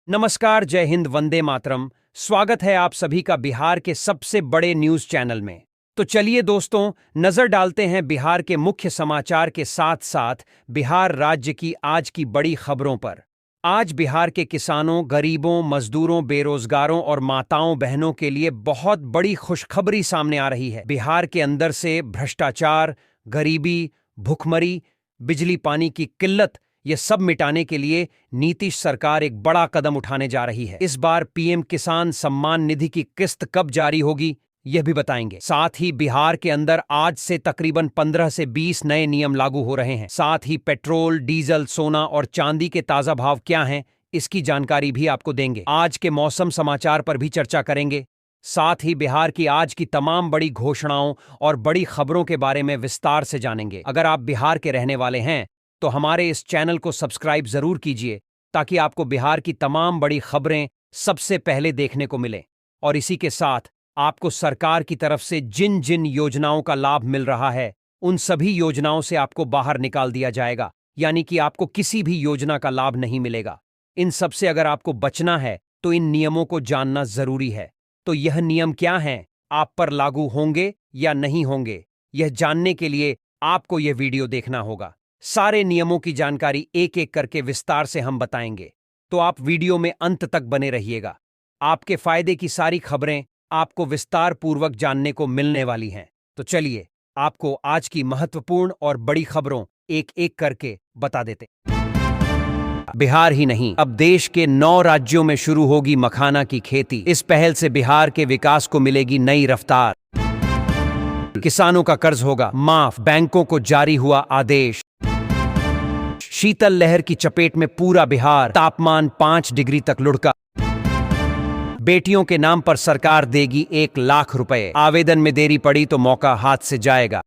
नमस्कार, जय हिंद, वंदे मातरम। स्वागत है आप सभी का बिहार के सबसे बड़े न्यूज चैनल में। तो चलिए दोस्तों, नजर डालते हैं बिहार के मुख्य समाचार के साथ साथ बिहार राज्य की आज की बड़ी खबरों पर। आज बिहार के किसानों, गरीबों, मजदूरों, बेरोजगारों और माताओं बहनों के लिए बहुत बड़ी खुशखबरी सामने आ रही है। बिहार के अंदर से भ्रष्टाचार, गरीबी, भुखमरी, बिजली पानी की किल्लत, ये सब मिटाने के लिए नीतीश सरकार एक बड़ा कदम उठाने जा रही है। इस बार पीएम किसान सम्मान निधि की किस्त कब जारी होगी, यह भी बताएंगे। साथ ही बिहार के अंदर आज से तकरीबन 15 से 20 नए नियम लागू हो रहे हैं। साथ ही पेट्रोल, डीजल, सोना और चांदी के ताजा भाव क्या हैं, इसकी जानकारी भी आपको देंगे। आज के मौसम समाचार पर भी चर्चा करेंगे। साथ ही बिहार की आज की तमाम बड़ी घोषणाओं और बड़ी खबरों के बारे में विस्तार से जानेंगे। अगर आप बिहार के रहने वाले हैं तो हमारे इस चैनल को सब्सक्राइब जरूर कीजिए, ताकि आपको बिहार की तमाम बड़ी खबरें सबसे पहले देखने को मिले। और इसी के साथ आपको सरकार की तरफ से जिन जिन योजनाओं का लाभ मिल रहा है, उन सभी योजनाओं से आपको बाहर निकाल दिया जाएगा, यानी कि आपको किसी भी योजना का लाभ नहीं मिलेगा। इन सब से अगर आपको बचना है तो इन नियमों को जानना जरूरी है। तो यह नियम क्या हैं, आप पर लागू होंगे या नहीं होंगे, यह जानने के लिए आपको यह वीडियो देखना होगा। सारे नियमों की जानकारी एक एक करके विस्तार से हम बताएंगे, तो आप वीडियो में अंत तक बने रहिएगा। आपके फायदे की सारी खबरें आपको विस्तार पूर्वक जानने को मिलने वाली हैं। तो चलिए आपको आज की महत्वपूर्ण और बड़ी खबरों एक एक करके बता देते। बिहार ही नहीं, अब देश के 9 राज्यों में शुरू होगी मखाना की खेती। इस पहल से बिहार के विकास को मिलेगी नई रफ्तार। किसानों का कर्ज होगा माफ, बैंकों को जारी हुआ आदेश। शीतल लहर की चपेट में पूरा बिहार, तापमान 5 डिग्री तक लुढ़का। बेटियों के नाम पर सरकार देगी 1 लाख रुपए, आवेदन में देरी पड़ी तो मौका हाथ से जाएगा।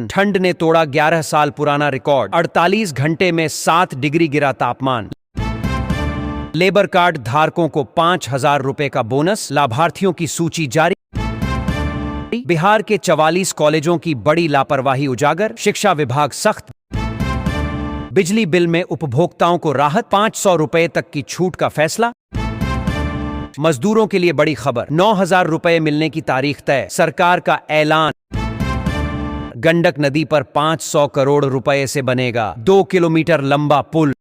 ठंड ने तोड़ा 11 साल पुराना रिकॉर्ड, 48 घंटे में 7 डिग्री गिरा तापमान। लेबर कार्ड धारकों को 5,000 रुपए का बोनस, लाभार्थियों की सूची जारी। बिहार के 44 कॉलेजों की बड़ी लापरवाही उजागर, शिक्षा विभाग सख्त। बिजली बिल में उपभोक्ताओं को राहत, 500 रुपए तक की छूट का फैसला। मजदूरों के लिए बड़ी खबर, 9,000 रुपए मिलने की तारीख तय, सरकार का ऐलान। गंडक नदी पर 500 करोड़ रुपए से बनेगा 2 किलोमीटर लंबा पुल।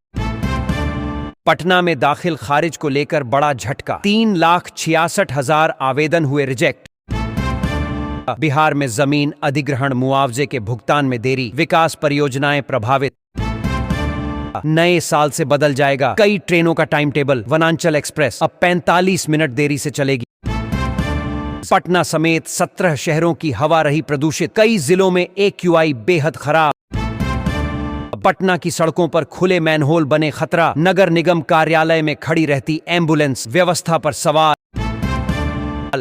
पटना में दाखिल खारिज को लेकर बड़ा झटका, 3,66,000 आवेदन हुए रिजेक्ट। बिहार में जमीन अधिग्रहण मुआवजे के भुगतान में देरी, विकास परियोजनाएं प्रभावित। नए साल से बदल जाएगा कई ट्रेनों का टाइम टेबल, वनांचल एक्सप्रेस अब 45 मिनट देरी से चलेगी। पटना समेत 17 शहरों की हवा रही प्रदूषित, कई जिलों में AQI बेहद खराब। पटना की सड़कों पर खुले मैनहोल बने खतरा, नगर निगम कार्यालय में खड़ी रहती एम्बुलेंस, व्यवस्था पर सवाल।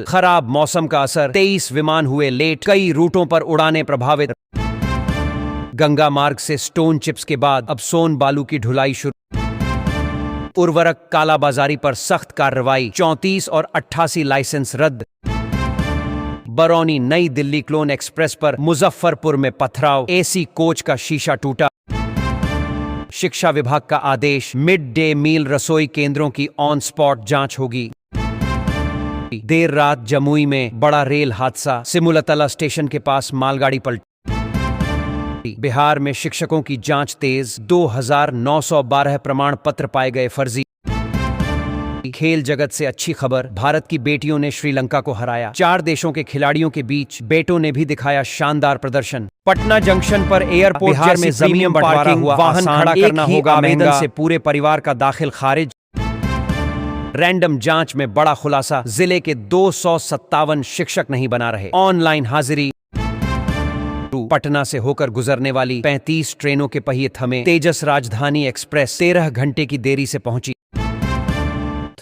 खराब मौसम का असर, 23 विमान हुए लेट, कई रूटों पर उड़ानें प्रभावित। गंगा मार्ग से स्टोन चिप्स के बाद अब सोन बालू की ढुलाई शुरू। उर्वरक कालाबाजारी पर सख्त कार्रवाई, 34 और 88 लाइसेंस रद्द। बरौनी नई दिल्ली क्लोन एक्सप्रेस पर मुजफ्फरपुर में पथराव, AC कोच का शीशा टूटा। शिक्षा विभाग का आदेश, मिड डे मील रसोई केंद्रों की ऑन स्पॉट जांच होगी। देर रात जमुई में बड़ा रेल हादसा, सिमुलतला स्टेशन के पास मालगाड़ी पलटी। बिहार में शिक्षकों की जांच तेज, 2,912 प्रमाण पत्र पाए गए फर्जी। खेल जगत से अच्छी खबर, भारत की बेटियों ने श्रीलंका को हराया। 4 देशों के खिलाड़ियों के बीच बेटों ने भी दिखाया शानदार प्रदर्शन। पटना जंक्शन पर एयरपोर्ट बिहार में जमीन बंटवारा हुआ, वाहन खड़ा करना होगा, आवेदन से पूरे परिवार का दाखिल खारिज। रैंडम जांच में बड़ा खुलासा, जिले के 257 शिक्षक नहीं बना रहे ऑनलाइन हाजिरी। पटना से होकर गुजरने वाली 35 ट्रेनों के पहिए थमे, तेजस राजधानी एक्सप्रेस 13 घंटे की देरी से पहुंची।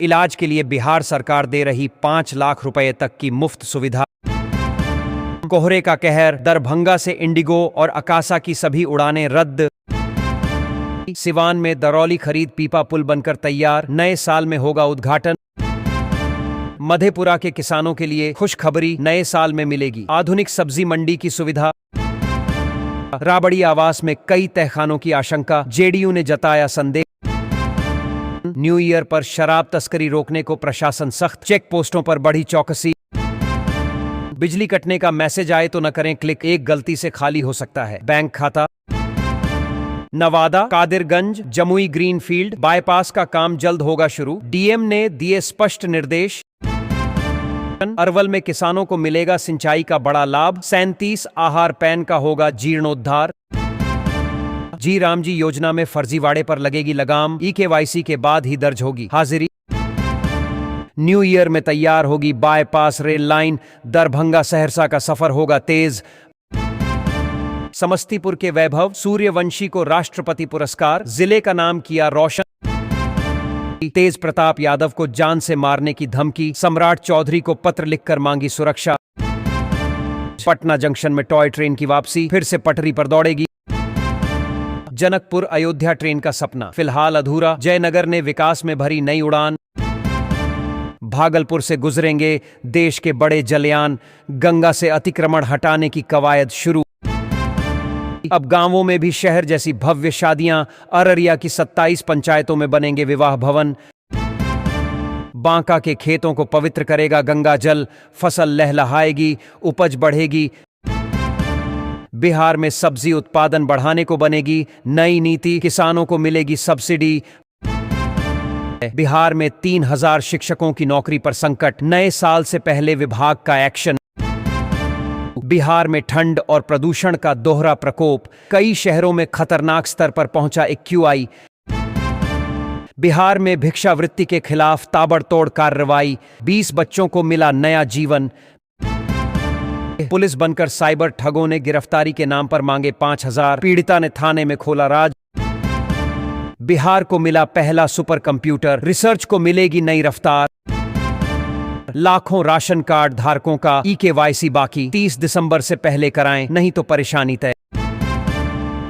इलाज के लिए बिहार सरकार दे रही 5 लाख रुपए तक की मुफ्त सुविधा। कोहरे का कहर, दरभंगा से इंडिगो और अकासा की सभी उड़ानें रद्द। सिवान में दरौली खरीद पीपा पुल बनकर तैयार, नए साल में होगा उद्घाटन। मधेपुरा के किसानों के लिए खुशखबरी, नए साल में मिलेगी आधुनिक सब्जी मंडी की सुविधा। राबड़ी आवास में कई तहखानों की आशंका, JDU ने जताया संदेह। न्यू ईयर पर शराब तस्करी रोकने को प्रशासन सख्त, चेक पोस्टों पर बढ़ी चौकसी। बिजली कटने का मैसेज आए तो न करें क्लिक, एक गलती से खाली हो सकता है बैंक खाता। नवादा, कादिरगंज, जमुई ग्रीनफील्ड बाईपास का काम जल्द होगा शुरू, डीएम ने दिए स्पष्ट निर्देश। अरवल में किसानों को मिलेगा सिंचाई का बड़ा लाभ, 37 आहार पैन का होगा जीर्णोद्धार। जी राम जी योजना में फर्जीवाड़े पर लगेगी लगाम, ई-केवाईसी के बाद ही दर्ज होगी हाजिरी। न्यू ईयर में तैयार होगी bypass rail line, Darbhanga Saharsa का सफर होगा तेज। समस्तीपुर के वैभव सूर्यवंशी को राष्ट्रपति पुरस्कार, जिले का नाम किया रोशन। तेज प्रताप यादव को जान से मारने की धमकी, सम्राट चौधरी को पत्र लिखकर मांगी सुरक्षा। पटना जंक्शन में टॉय ट्रेन की वापसी, फिर से पटरी पर दौड़ेगी। जनकपुर अयोध्या ट्रेन का सपना फिलहाल अधूरा, जयनगर ने विकास में भरी नई उड़ान। भागलपुर से गुजरेंगे देश के बड़े जलयान, गंगा से अतिक्रमण हटाने की कवायद शुरू। अब गांवों में भी शहर जैसी भव्य शादियां, अररिया की 27 पंचायतों में बनेंगे विवाह भवन। बांका के खेतों को पवित्र करेगा गंगा जल, फसल लहलहाएगी, उपज बढ़ेगी। बिहार में सब्जी उत्पादन बढ़ाने को बनेगी नई नीति, किसानों को मिलेगी सब्सिडी। बिहार में 3000 शिक्षकों की नौकरी पर संकट, नए साल से पहले विभाग का एक्शन। बिहार में ठंड और प्रदूषण का दोहरा प्रकोप, कई शहरों में खतरनाक स्तर पर पहुंचा एक्यूआई। बिहार में भिक्षावृत्ति के खिलाफ ताबड़तोड़ कार्रवाई, 20 बच्चों को मिला नया जीवन। पुलिस बनकर साइबर ठगों ने गिरफ्तारी के नाम पर मांगे 5000, पीड़िता ने थाने में खोला राज। बिहार को मिला पहला सुपर कंप्यूटर, रिसर्च को मिलेगी नई रफ्तार। लाखों राशन कार्ड धारकों का ई-केवाईसी बाकी, 30 दिसंबर से पहले कराएं नहीं तो परेशानी तय।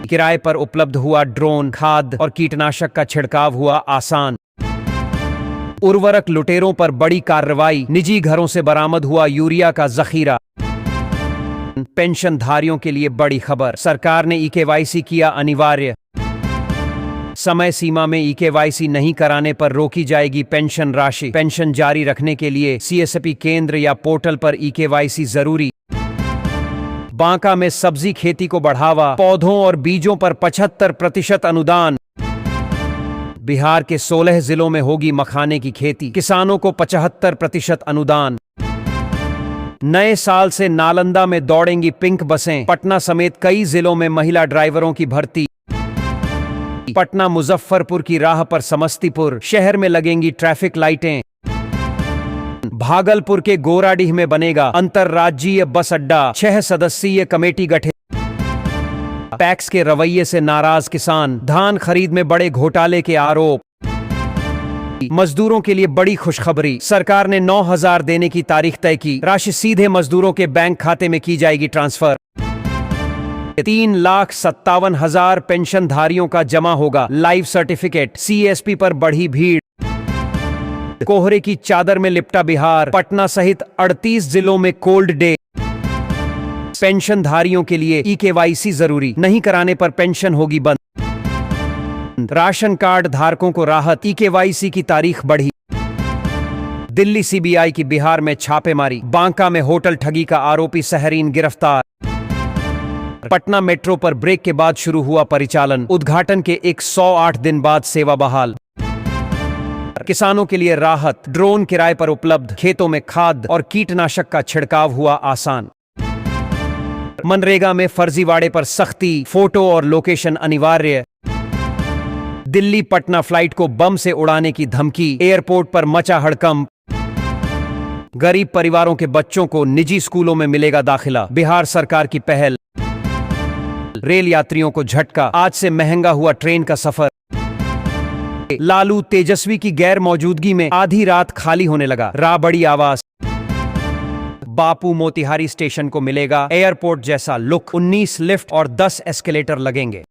किराए पर उपलब्ध हुआ ड्रोन, खाद और कीटनाशक का छिड़काव हुआ आसान। उर्वरक लुटेरों पर बड़ी कार्रवाई, निजी घरों से बरामद हुआ यूरिया का जखीरा। पेंशनधारियों के लिए बड़ी खबर, सरकार ने ई-केवाईसी किया अनिवार्य। समय सीमा में ई-केवाईसी नहीं कराने पर रोकी जाएगी पेंशन राशि, पेंशन जारी रखने के लिए सीएसपी केंद्र या पोर्टल पर ई-केवाईसी जरूरी। बांका में सब्जी खेती को बढ़ावा, पौधों और बीजों पर 75% अनुदान। बिहार के 16 जिलों में होगी मखाने की खेती, किसानों को 75% अनुदान। नए साल से नालंदा में दौड़ेंगी पिंक बसें, पटना समेत कई जिलों में महिला ड्राइवरों की भर्ती। पटना मुजफ्फरपुर की राह पर समस्तीपुर, शहर में लगेंगी ट्रैफिक लाइटें। भागलपुर के गोराडीह में बनेगा अंतरराज्यीय बस अड्डा, 6 सदस्यीय कमेटी गठित। पैक्स के रवैये से नाराज किसान, धान खरीद में बड़े घोटाले के आरोप। मजदूरों के लिए बड़ी खुशखबरी, सरकार ने 9000 देने की तारीख तय की, राशि सीधे मजदूरों के बैंक खाते में की जाएगी ट्रांसफर। 3,57,000 पेंशनधारियों का जमा होगा लाइव सर्टिफिकेट, सीएसपी पर बढ़ी भीड़। कोहरे की चादर में लिपटा बिहार, पटना सहित 38 जिलों में कोल्ड डे। पेंशनधारियों के लिए ई-केवाईसी जरूरी, नहीं कराने पर पेंशन होगी बंद। राशन कार्ड धारकों को राहत, ई-केवाईसी की तारीख बढ़ी। दिल्ली सीबीआई की बिहार में छापेमारी, बांका में होटल ठगी का आरोपी सहरीन गिरफ्तार। पटना मेट्रो पर ब्रेक के बाद शुरू हुआ परिचालन, उद्घाटन के 108 दिन बाद सेवा बहाल। किसानों के लिए राहत, ड्रोन किराए पर उपलब्ध, खेतों में खाद और कीटनाशक का छिड़काव हुआ आसान। मनरेगा में फर्जीवाड़े पर सख्ती, फोटो और लोकेशन अनिवार्य। दिल्ली पटना फ्लाइट को बम से उड़ाने की धमकी, एयरपोर्ट पर मचा हड़कंप। गरीब परिवारों के बच्चों को निजी स्कूलों में मिलेगा दाखिला, बिहार सरकार की पहल। रेल यात्रियों को झटका, आज से महंगा हुआ ट्रेन का सफर। लालू तेजस्वी की गैर मौजूदगी में आधी रात खाली होने लगा राबड़ी आवास। बापू मोतिहारी स्टेशन को मिलेगा एयरपोर्ट जैसा लुक, 19 लिफ्ट और 10 एस्केलेटर लगेंगे।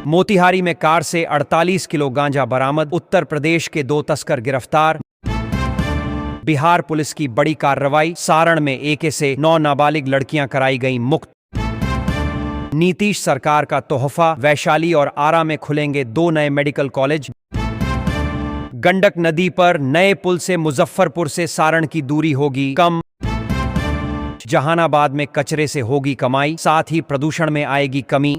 मोतिहारी में कार से 48 किलो गांजा बरामद, उत्तर प्रदेश के 2 तस्कर गिरफ्तार। बिहार पुलिस की बड़ी कार्रवाई, सारण में एके से 9 नाबालिग लड़कियां कराई गईं मुक्त। नीतीश सरकार का तोहफा, वैशाली और आरा में खुलेंगे 2 नए मेडिकल कॉलेज। गंडक नदी पर नए पुल से मुजफ्फरपुर से सारण की दूरी होगी कम। जहानाबाद में कचरे से होगी कमाई, साथ ही प्रदूषण में आएगी कमी।